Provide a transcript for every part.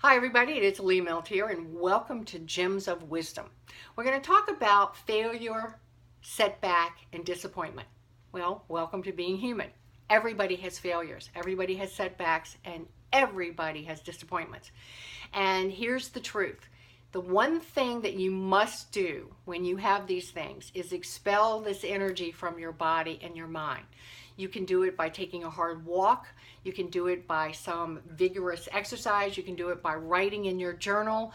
Hi everybody, it's Milteer and welcome to Gems of Wisdom. We're going to talk about failure, setback, and disappointment. Well, welcome to being human. Everybody has failures, everybody has setbacks, and everybody has disappointments. And here's the truth. The one thing that you must do when you have these things is expel this energy from your body and your mind. You can do it by taking a hard walk. You can do it by some vigorous exercise. You can do it by writing in your journal.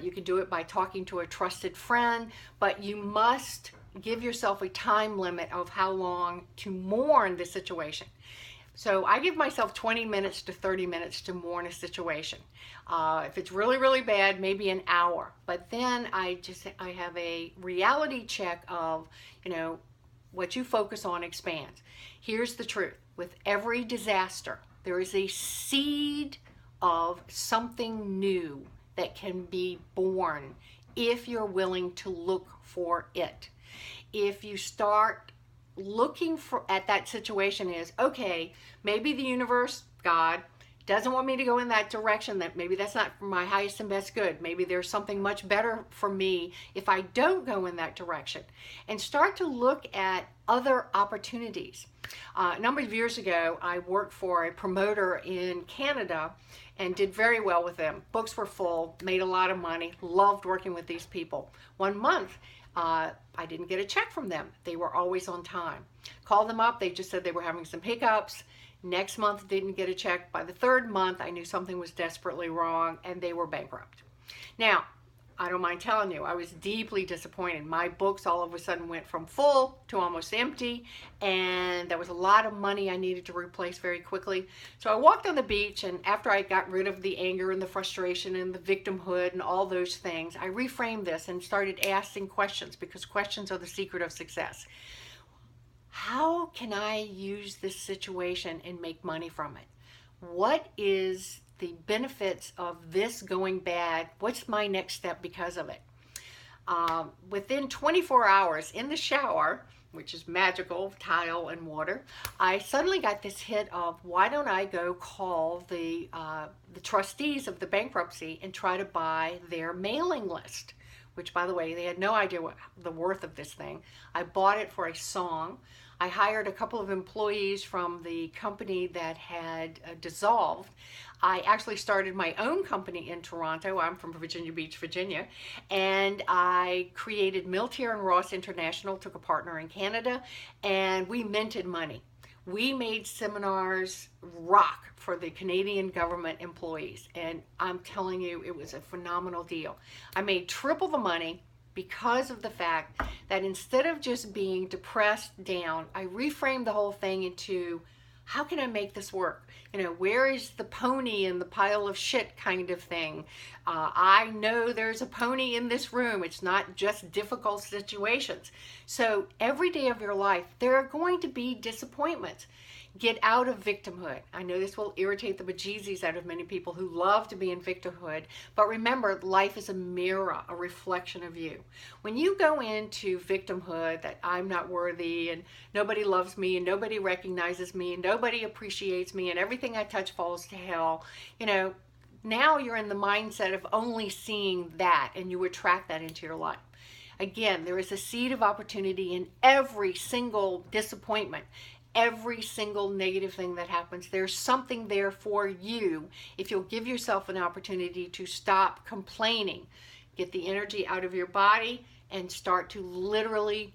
You can do it by talking to a trusted friend. But you must give yourself a time limit of how long to mourn the situation. So I give myself 20 minutes to 30 minutes to mourn a situation. If it's really, really bad, maybe an hour. But then I have a reality check of, what you focus on expands. Here's the truth. With every disaster, there is a seed of something new that can be born if you're willing to look for it. If you start looking at that situation is, okay, maybe the universe, God, doesn't want me to go in that direction, that maybe that's not for my highest and best good. Maybe there's something much better for me if I don't go in that direction. And start to look at other opportunities. A number of years ago, I worked for a promoter in Canada and did very well with them. Books were full, made a lot of money, loved working with these people. One month, I didn't get a check from them. They were always on time. Called them up, they just said they were having some hiccups. Next month, didn't get a check. By the third month, I knew something was desperately wrong and they were bankrupt. Now, I don't mind telling you, I was deeply disappointed. My books all of a sudden went from full to almost empty, and there was a lot of money I needed to replace very quickly. So I walked on the beach, and after I got rid of the anger and the frustration and the victimhood and all those things, I reframed this and started asking questions, because questions are the secret of success. How can I use this situation and make money from it? What is the benefits of this going bad? What's my next step because of it? Within 24 hours in the shower, which is magical, tile and water, I suddenly got this hit of, why don't I go call the trustees of the bankruptcy and try to buy their mailing list? Which, by the way, they had no idea what the worth of this thing. I bought it for a song. I hired a couple of employees from the company that had dissolved. I actually started my own company in Toronto. I'm from Virginia Beach, Virginia. And I created Milteer and Ross International, took a partner in Canada, and we minted money. We made seminars rock for the Canadian government employees. And I'm telling you, it was a phenomenal deal. I made triple the money because of the fact that instead of just being depressed down, I reframed the whole thing into, how can I make this work? Where is the pony in the pile of shit kind of thing? I know there's a pony in this room. It's not just difficult situations. So every day of your life, there are going to be disappointments. Get out of victimhood. I know this will irritate the bejesus out of many people who love to be in victimhood, but remember, life is a mirror, a reflection of you. When you go into victimhood, that I'm not worthy and nobody loves me and nobody recognizes me and nobody appreciates me and everything I touch falls to hell, now you're in the mindset of only seeing that, and you attract that into your life. Again, there is a seed of opportunity in every single disappointment. Every single negative thing that happens, there's something there for you if you'll give yourself an opportunity to stop complaining, get the energy out of your body, and start to literally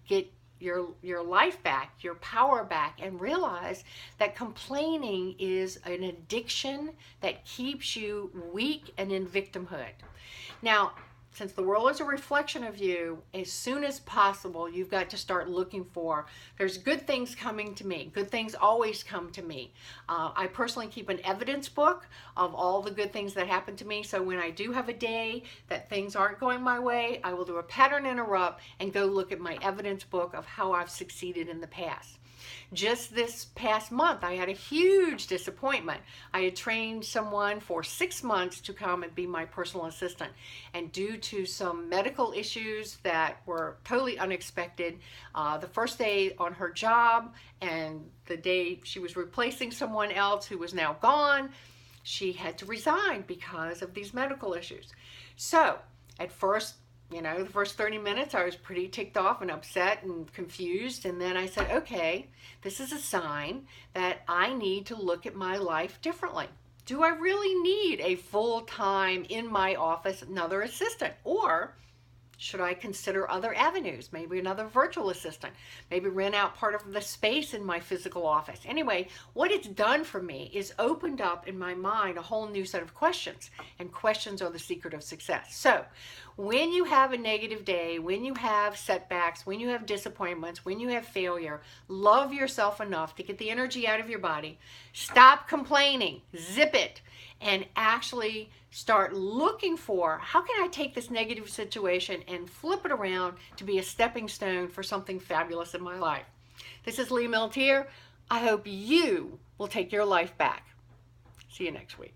get your life back, your power back, and realize that complaining is an addiction that keeps you weak and in victimhood. Now, since the world is a reflection of you, as soon as possible, you've got to start looking for, there's good things coming to me. Good things always come to me. I personally keep an evidence book of all the good things that happen to me. So when I do have a day that things aren't going my way, I will do a pattern interrupt and go look at my evidence book of how I've succeeded in the past. Just this past month, I had a huge disappointment. I had trained someone for 6 months to come and be my personal assistant. And due to some medical issues that were totally unexpected, the first day on her job and the day she was replacing someone else who was now gone, she had to resign because of these medical issues. So at first, the first 30 minutes, I was pretty ticked off and upset and confused. And then I said, okay, this is a sign that I need to look at my life differently. Do I really need a full-time in my office, another assistant? Or should I consider other avenues? Maybe another virtual assistant. Maybe rent out part of the space in my physical office. Anyway, what it's done for me is opened up in my mind a whole new set of questions. And questions are the secret of success. So when you have a negative day, when you have setbacks, when you have disappointments, when you have failure, love yourself enough to get the energy out of your body. Stop complaining. Zip it. And actually start looking for, how can I take this negative situation and flip it around to be a stepping stone for something fabulous in my life. This is Milteer. I hope you will take your life back. See you next week.